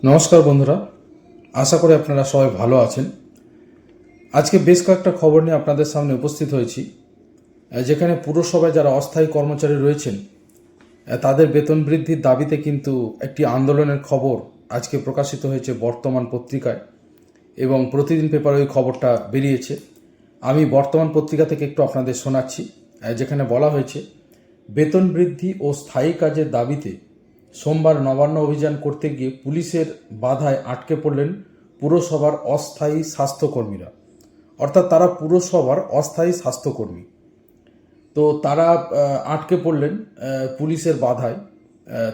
নমস্কার বন্ধুরা, আশা করি আপনারা সবাই ভালো আছেন। আজকে বেশ কয়েকটা খবর নিয়ে আপনাদের সামনে উপস্থিত হয়েছি, যেখানে পুরসভায় যারা অস্থায়ী কর্মচারী রয়েছেন তাদের বেতন বৃদ্ধির দাবিতে কিন্তু একটি আন্দোলনের খবর আজকে প্রকাশিত হয়েছে বর্তমান পত্রিকায়, এবং প্রতিদিন পেপারে ওই খবরটা বেরিয়েছে। আমি বর্তমান পত্রিকা থেকে একটু আপনাদের শোনাচ্ছি, যেখানে বলা হয়েছে বেতন বৃদ্ধি ও স্থায়ী কাজের দাবিতে সোমবার নবান্ন অভিযান করতে গিয়ে পুলিশের বাধায় আটকে পড়লেন পুরসভার অস্থায়ী স্বাস্থ্যকর্মীরা। অর্থাৎ তারা পুরসভার অস্থায়ী স্বাস্থ্যকর্মী, তো তারা আটকে পড়লেন পুলিশের বাধায়।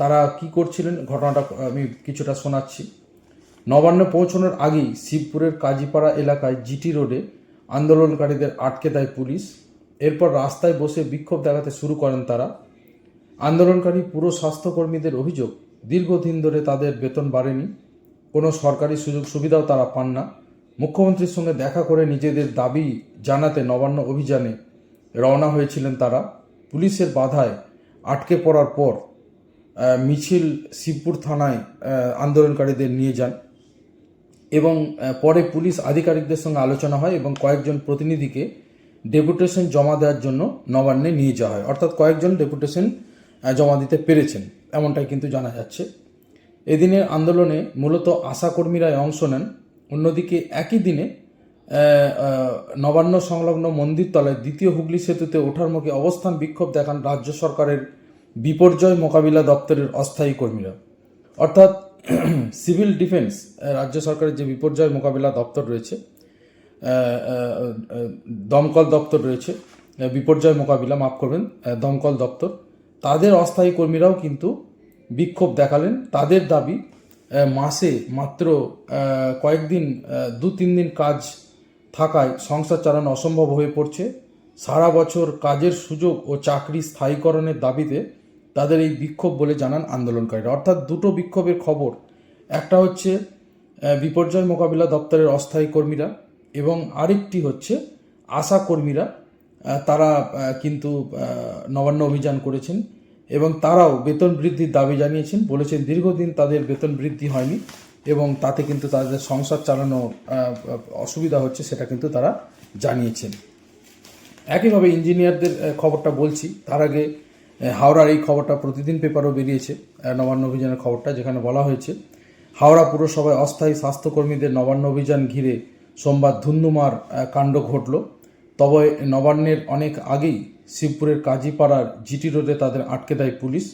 তারা কি করছিলেন ঘটনাটা আমি কিছুটা শোনাচ্ছি। নবান্ন পৌঁছানোর আগেই শিবপুরের কাজীপাড়া এলাকায় জিটি রোডে আন্দোলনকারীদের আটকে দেয় পুলিশ। এরপর রাস্তায় বসে বিক্ষোভ দেখাতে শুরু করেন তারা। আন্দোলনকারী পুরো স্বাস্থ্যকর্মীদের অভিযোগ, দীর্ঘদিন ধরে তাদের বেতন বাড়েনি, কোনো সরকারি সুযোগ সুবিধাও তারা পান না। মুখ্যমন্ত্রীর সঙ্গে দেখা করে নিজেদের দাবি জানাতে নবান্ন অভিযানে রওনা হয়েছিলেন তারা। পুলিশের বাধায় আটকে পড়ার পর মিছিল শিবপুর থানায় আন্দোলনকারীদের নিয়ে যান, এবং পরে পুলিশ আধিকারিকদের সঙ্গে আলোচনা হয় এবং কয়েকজন প্রতিনিধিকে ডেপুটেশন জমা দেওয়ার জন্য নবান্নে নিয়ে যাওয়া হয়। অর্থাৎ কয়েকজন ডেপুটেশন জমা দিতে পেরেছেন, এমনটাই কিন্তু জানা যাচ্ছে। এদিনের আন্দোলনে মূলত আশাকর্মীরাই অংশ নেন। অন্যদিকে একই দিনে নবান্ন সংলগ্ন মন্দিরতলায় দ্বিতীয় হুগলি সেতুতে ওঠার মুখে অবস্থান বিক্ষোভ দেখান রাজ্য সরকারের বিপর্যয় মোকাবিলা দপ্তরের অস্থায়ী কর্মীরা। অর্থাৎ সিভিল ডিফেন্স, রাজ্য সরকারের যে বিপর্যয় মোকাবিলা দপ্তর রয়েছে, দমকল দপ্তর রয়েছে, বিপর্যয় মোকাবিলা মাফ করবেন দমকল দপ্তর, তাদের অস্থায়ী কর্মীরাও কিন্তু বিক্ষোভ দেখালেন। তাদের দাবি, মাসে মাত্র কয়েকদিন 2-3 দিন কাজ থাকায় সংসার চালানো অসম্ভব হয়ে পড়ছে। সারা বছর কাজের সুযোগ ও চাকরি স্থায়ীকরণের দাবিতে তাদের এই বিক্ষোভ বলে জানান আন্দোলনকারীরা। অর্থাৎ দুটো বিক্ষোভের খবর, একটা হচ্ছে বিপর্যয় মোকাবিলা দপ্তরের অস্থায়ী কর্মীরা, এবং আরেকটি হচ্ছে আশা কর্মীরা। তারা কিন্তু নবান্ন অভিযান করেছেন এবং তারাও বেতন বৃদ্ধির দাবি জানিয়েছেন। বলেছেন দীর্ঘদিন তাদের বেতন বৃদ্ধি হয়নি এবং তাতে কিন্তু তাদের সংসার চালানো অসুবিধা হচ্ছে, সেটা কিন্তু তারা জানিয়েছেন। একইভাবে ইঞ্জিনিয়ারদের খবরটা বলছি, তার আগে হাওড়ার এই খবরটা প্রতিদিন পেপারও বেরিয়েছে, নবান্ন অভিযানের খবরটা, যেখানে বলা হয়েছে হাওড়া পুরসভায় অস্থায়ী স্বাস্থ্যকর্মীদের নবান্ন অভিযান ঘিরে সোমবার ধুন্ধুমার কাণ্ড ঘটল। তবে নবান্নের অনেক আগেই শিবপুরের কাজীপাড়ার জিটি রোডে তাদের আটকে দেয় পুলিশ।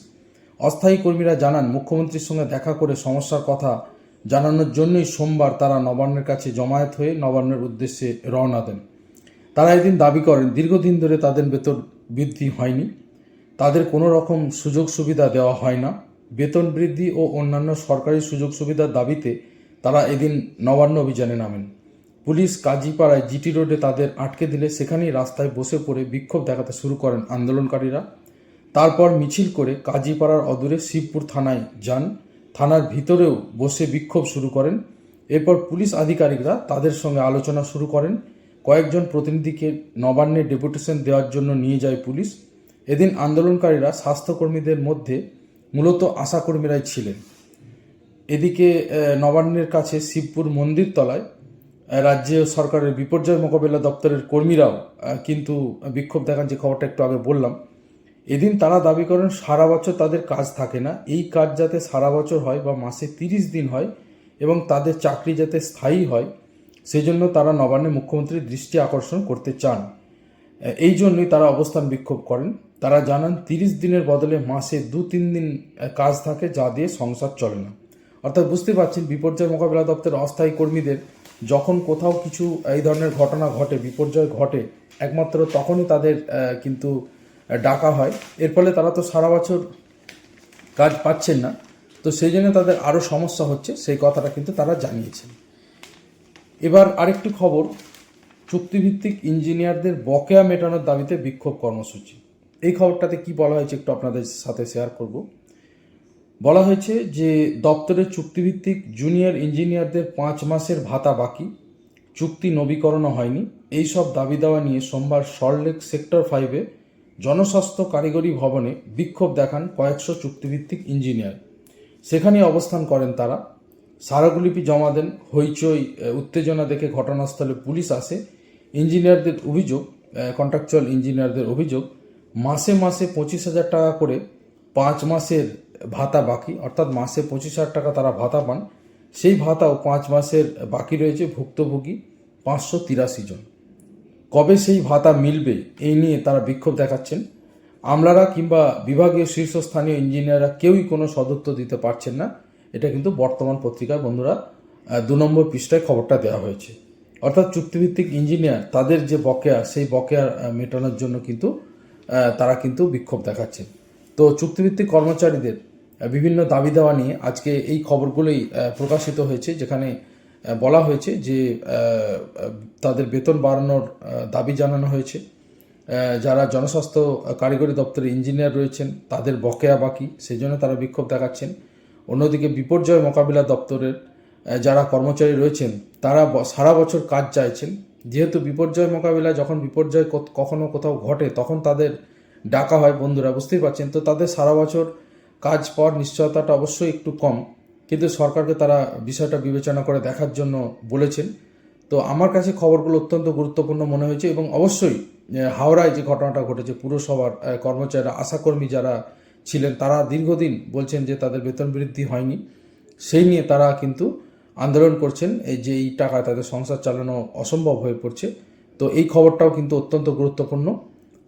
অস্থায়ী কর্মীরা জানান, মুখ্যমন্ত্রীর সঙ্গে দেখা করে সমস্যার কথা জানানোর জন্যই সোমবার তারা নবান্নের কাছে জমায়েত হয়ে নবান্নের উদ্দেশ্যে রওনা দেন। তারা এদিন দাবি করেন দীর্ঘদিন ধরে তাদের বেতন বৃদ্ধি হয়নি, তাদের কোনো রকম সুযোগ সুবিধা দেওয়া হয় না। বেতন বৃদ্ধি ও অন্যান্য সরকারি সুযোগ সুবিধার দাবিতে তারা এদিন নবান্ন অভিযানে নামেন। পুলিশ কাজীপাড়ায় জিটি রোডে তাদের আটকে দিলে সেখানেই রাস্তায় বসে পড়ে বিক্ষোভ দেখাতে শুরু করেন আন্দোলনকারীরা। তারপর মিছিল করে কাজীপাড়ার অদূরে শিবপুর থানায় যান, থানার ভিতরেও বসে বিক্ষোভ শুরু করেন। এরপর পুলিশ আধিকারিকরা তাদের সঙ্গে আলোচনা শুরু করেন। কয়েকজন প্রতিনিধিকে নবান্নে ডেপুটেশন দেওয়ার জন্য নিয়ে যায় পুলিশ। এদিন আন্দোলনকারীরা স্বাস্থ্যকর্মীদের মধ্যে মূলত আশাকর্মীরাই ছিলেন। এদিকে নবান্নের কাছে শিবপুর মন্দিরতলায় রাজ্য সরকারের বিপর্যয় মোকাবিলা দপ্তরের কর্মীরাও কিন্তু বিক্ষোভ দেখান, যে খবরটা একটু আগে বললাম। এদিন তারা দাবি করেন সারা বছর তাদের কাজ থাকে না, এই কাজ যাতে সারা বছর হয় বা মাসে 30 দিন হয় এবং তাদের চাকরি যাতে স্থায়ী হয়, সেজন্য তারা নবান্নে মুখ্যমন্ত্রীর দৃষ্টি আকর্ষণ করতে চান। এই জন্যই তারা অবস্থান বিক্ষোভ করেন। তারা জানান 30 দিনের বদলে মাসে 2-3 দিন কাজ থাকে, যা দিয়ে সংসার চলে না। অর্থাৎ বুঝতে পারছেন, বিপর্যয় মোকাবিলা দপ্তরের অস্থায়ী কর্মীদের যখন কোথাও কিছু এই ধরনের ঘটনা ঘটে, বিপর্যয় ঘটে, একমাত্র তখনই তাদের কিন্তু ডাকা হয়। এর ফলে তারা তো সারা বছর কাজ পাচ্ছেন না, তো সেই জন্য তাদের আরও সমস্যা হচ্ছে, সেই কথাটা কিন্তু তারা জানিয়েছেন। এবার আরেকটি খবর, চুক্তিভিত্তিক ইঞ্জিনিয়ারদের বকেয়া মেটানোর দাবিতে বিক্ষোভ কর্মসূচি। এই খবরটাতে কি বলা হয়েছে একটু আপনাদের সাথে শেয়ার করব। বলা হয়েছে যে দপ্তরের চুক্তিভিত্তিক জুনিয়র ইঞ্জিনিয়ারদের 5 মাসের ভাতা বাকি, চুক্তি নবীকরণও হয়নি। এই সব দাবি দেওয়া নিয়ে সোমবার সল্টলেক সেক্টর 5-এ জনস্বাস্থ্য কারিগরি ভবনে বিক্ষোভ দেখান কয়েকশো চুক্তিভিত্তিক ইঞ্জিনিয়ার। সেখানে অবস্থান করেন তারা। স্মারকলিপি জমা দেন। হইচই উত্তেজনা দেখে ঘটনাস্থলে পুলিশ আসে। ইঞ্জিনিয়ারদের অভিযোগ, কন্ট্রাকচুয়াল ইঞ্জিনিয়ারদের অভিযোগ, মাসে মাসে 25,000 টাকা করে 5 মাসের ভাতা বাকি, অর্থাৎ মাসে 25,000 টাকা তারা ভাতা পান। সেই ভাতাও 5 মাসের বাকি রয়েছে। ভুক্তভোগী 583 জন। কবে সেই ভাতা মিলবে এই নিয়ে তারা বিক্ষোভ দেখাচ্ছেন। আমলারা কিংবা বিভাগীয় শীর্ষস্থানীয় ইঞ্জিনিয়াররা কেউই কোনো সদুত্তর দিতে পারছেন না। এটা কিন্তু বর্তমান পত্রিকায় বন্ধুরা 2 নম্বর পৃষ্ঠায় খবরটা দেওয়া হয়েছে। অর্থাৎ চুক্তিভিত্তিক ইঞ্জিনিয়ার তাদের যে বকেয়া, সেই বকেয়া মেটানোর জন্য কিন্তু তারা কিন্তু বিক্ষোভ দেখাচ্ছে। তো চুক্তিভিত্তিক কর্মচারীদের বিভিন্ন দাবি দেওয়া নিয়ে আজকে এই খবরগুলোই প্রকাশিত হয়েছে, যেখানে বলা হয়েছে যে তাদের বেতন বাড়ানোর দাবি জানানো হয়েছে। যারা জনস্বাস্থ্য কারিগরি দপ্তরে ইঞ্জিনিয়ার রয়েছেন তাদের বকেয়া বাকি, সেই জন্য তারা বিক্ষোভ দেখাচ্ছেন। অন্যদিকে বিপর্যয় মোকাবিলা দপ্তরের যারা কর্মচারী রয়েছেন তারা সারা বছর কাজ চাইছেন। যেহেতু বিপর্যয় মোকাবিলা, যখন বিপর্যয় কখনো কোথাও ঘটে তখন তাদের ডাকা হয়, বন্ধুরা বুঝতেই পারছেন। তো তাদের সারা বছর কাজ পাওয়ার নিশ্চয়তাটা অবশ্যই একটু কম, কিন্তু সরকারকে তারা বিষয়টা বিবেচনা করে দেখার জন্য বলেছেন। তো আমার কাছে খবরগুলো অত্যন্ত গুরুত্বপূর্ণ মনে হয়েছে। এবং অবশ্যই হাওড়ায় যে ঘটনাটা ঘটেছে, পুরসভার কর্মচারীরা, আশাকর্মী যারা ছিলেন তারা দীর্ঘদিন বলছেন যে তাদের বেতন বৃদ্ধি হয়নি। সেই নিয়ে তারা কিন্তু আন্দোলন করছেন, এই যে এই টাকায় তাদের সংসার চালানো অসম্ভব হয়ে পড়ছে। তো এই খবরটাও কিন্তু অত্যন্ত গুরুত্বপূর্ণ।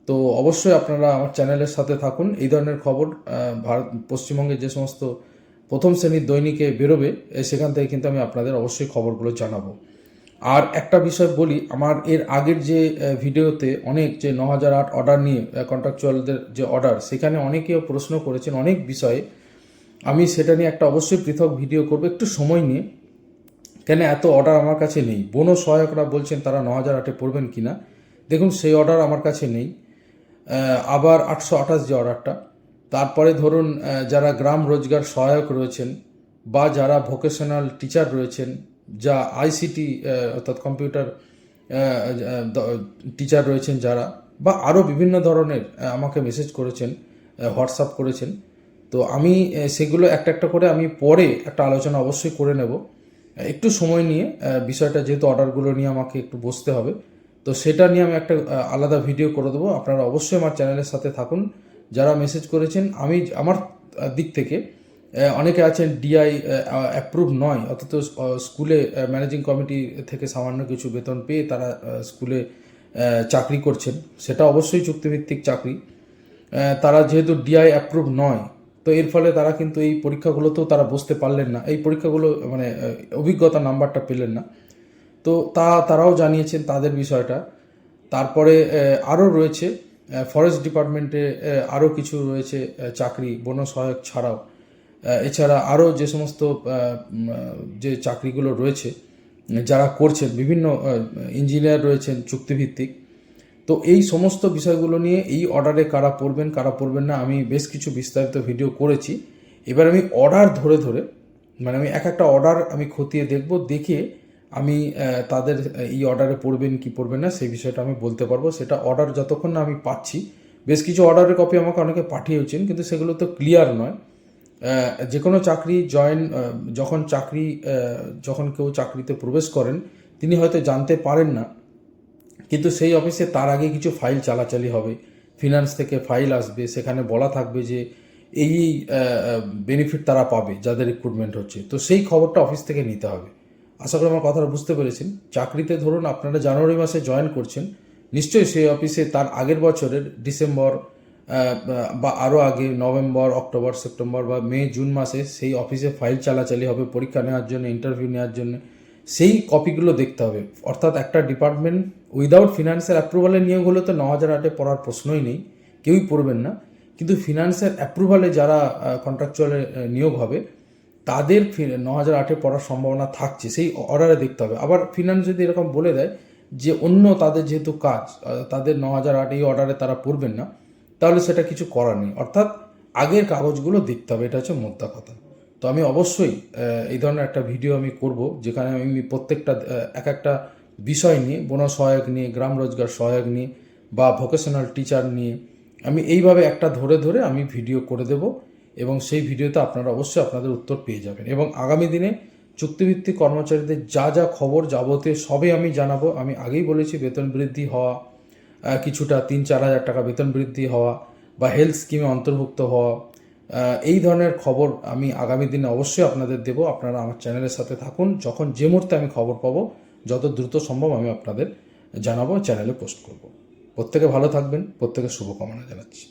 তো অবশ্যই আপনারা আমার চ্যানেলের সাথে থাকুন। এই ধরনের খবর পশ্চিমবঙ্গের যে সমস্ত প্রথম শ্রেণীর দৈনিকে বেরোবে সেখান থেকে কিন্তু আমি আপনাদের অবশ্যই খবরগুলো জানাবো। আর একটা বিষয় বলি, আমার এর আগের যে ভিডিওতে অনেক যে 9008 অর্ডার নিয়ে, কন্ট্রাকচুয়ালদের যে অর্ডার, সেখানে অনেকেও প্রশ্ন করেছেন অনেক বিষয়ে। আমি সেটা নিয়ে একটা অবশ্যই পৃথক ভিডিও করব একটু সময় নিয়ে। কেন এত অর্ডার আমার কাছে নেই। বন সহায়করা বলছেন তারা 9008-এ পড়বেন কিনা, দেখুন সেই অর্ডার আমার কাছে নেই। আবার 828 যে অর্ডারটা, তারপরে ধরুন যারা গ্রাম রোজগার সহায়ক রয়েছেন বা যারা ভোকেশনাল টিচার রয়েছেন, যা আইসিটি অর্থাৎ কম্পিউটার টিচার রয়েছেন যারা, বা আরও বিভিন্ন ধরনের আমাকে মেসেজ করেছেন, হোয়াটসঅ্যাপ করেছেন। তো আমি সেগুলো একটা একটা করে আমি পরে একটা আলোচনা অবশ্যই করে নেব, একটু সময় নিয়ে। বিষয়টা যেহেতু অর্ডারগুলো নিয়ে আমাকে একটু বসতে হবে, তো সেটা নিয়ে আমি একটা আলাদা ভিডিও করে দেবো। আপনারা অবশ্যই আমার চ্যানেলের সাথে থাকুন। যারা মেসেজ করেছেন, আমি আমার দিক থেকে অনেকে আছেন ডিআই অ্যাপ্রুভ নয়, অথচ স্কুলে ম্যানেজিং কমিটি থেকে সামান্য কিছু বেতন পেয়ে তারা স্কুলে চাকরি করছেন, সেটা অবশ্যই চুক্তিভিত্তিক চাকরি। তারা যেহেতু ডিআই অ্যাপ্রুভ নয়, তো এর ফলে তারা কিন্তু এই পরীক্ষাগুলোতেও তারা বসতে পারলেন না, এই পরীক্ষাগুলো মানে অভিজ্ঞতা নাম্বারটা পেলেন না। তো তারাও জানিয়েছেন তাদের বিষয়টা। তারপরে আরও রয়েছে ফরেস্ট ডিপার্টমেন্টে আরও কিছু রয়েছে চাকরি, বন সহায়ক ছাড়াও। এছাড়া আরও যে সমস্ত যে চাকরিগুলো রয়েছে যারা করছেন, বিভিন্ন ইঞ্জিনিয়ার রয়েছেন চুক্তিভিত্তিক। তো এই সমস্ত বিষয়গুলো নিয়ে এই অর্ডারে কারা পড়বেন না, আমি বেশ কিছু বিস্তারিত ভিডিও করেছি। এবার আমি অর্ডার ধরে ধরে, মানে আমি এক একটা অর্ডার আমি খতিয়ে দেখব, দেখে আমি তাদের এই অর্ডারে পড়বেন কি পড়বেন না সেই বিষয়টা আমি বলতে পারবো। সেটা অর্ডার যতক্ষণ না আমি পাচ্ছি, বেশ কিছু অর্ডারের কপি আমাকে অনেকে পাঠিয়েছেন, কিন্তু সেগুলো তো ক্লিয়ার নয়। যে কোনো চাকরি যখন কেউ চাকরিতে প্রবেশ করেন, তিনি হয়তো জানতে পারেন না, কিন্তু সেই অফিসে তার আগে কিছু ফাইল চালাচালি হবে, ফিনান্স থেকে ফাইল আসবে, সেখানে বলা থাকবে যে এই বেনিফিট তারা পাবে যাদের রিক্রুটমেন্ট হচ্ছে। তো সেই খবরটা অফিস থেকে নিতে হবে। আশা করি আমার কথাটা বুঝতে পেরেছেন। চাকরিতে ধরুন আপনারা জানুয়ারি মাসে জয়েন করছেন, নিশ্চয়ই সেই অফিসে তার আগের বছরের ডিসেম্বর বা আরও আগে নভেম্বর, অক্টোবর, সেপ্টেম্বর বা মে, জুন মাসে সেই অফিসে ফাইল চালাচালি হবে পরীক্ষা নেওয়ার জন্য, ইন্টারভিউ নেওয়ার জন্য। সেই কপিগুলো দেখতে হবে। অর্থাৎ একটা ডিপার্টমেন্ট উইদাউট ফিনান্সের অ্যাপ্রুভালে নিয়োগ হলে তো 9008-এ পড়ার প্রশ্নই নেই, কেউই পড়বেন না। কিন্তু ফিনান্সের অ্যাপ্রুভালে যারা কন্ট্রাকচুয়ালে নিয়োগ হবে, তাদের 9008-এ পড়ার সম্ভাবনা থাকছে, সেই অর্ডারে দেখতে হবে। আবার ফিনান্স যদি এরকম বলে দেয় যে অন্য তাদের যেহেতু কাজ, তাদের 9008 এই অর্ডারে তারা পড়বেন না, তাহলে সেটা কিছু করার নেই। অর্থাৎ আগের কাগজগুলো দেখতে হবে, এটা হচ্ছে মোদ্দা কথা। তো আমি অবশ্যই এই ধরনের একটা ভিডিও আমি করব, যেখানে আমি প্রত্যেকটা এক একটা বিষয় নিয়ে, বন সহায়ক নিয়ে, গ্রাম রোজগার সহায়ক নিয়ে বা ভোকেশনাল টিচার নিয়ে, আমি এইভাবে একটা ধরে ধরে আমি ভিডিও করে দেব, এবং সেই ভিডিওতে আপনারা অবশ্যই আপনাদের উত্তর পেয়ে যাবেন। এবং আগামী দিনে চুক্তিভিত্তিক কর্মচারীদের যা যা খবর যাবতীয় সবই আমি জানাবো। আমি আগেই বলেছি বেতন বৃদ্ধি হওয়া, কিছুটা 3-4 হাজার টাকা বেতন বৃদ্ধি হওয়া বা হেলথ স্কিমে অন্তর্ভুক্ত হওয়া, এই ধরনের খবর আমি আগামী দিনে অবশ্যই আপনাদের দেবো। আপনারা আমার চ্যানেলের সাথে থাকুন। যখন যে মুহূর্তে আমি খবর পাবো যত দ্রুত সম্ভব আমি আপনাদের জানাবো, চ্যানেলে পোস্ট করব। প্রত্যেকে ভালো থাকবেন, প্রত্যেকের শুভকামনা জানাচ্ছি।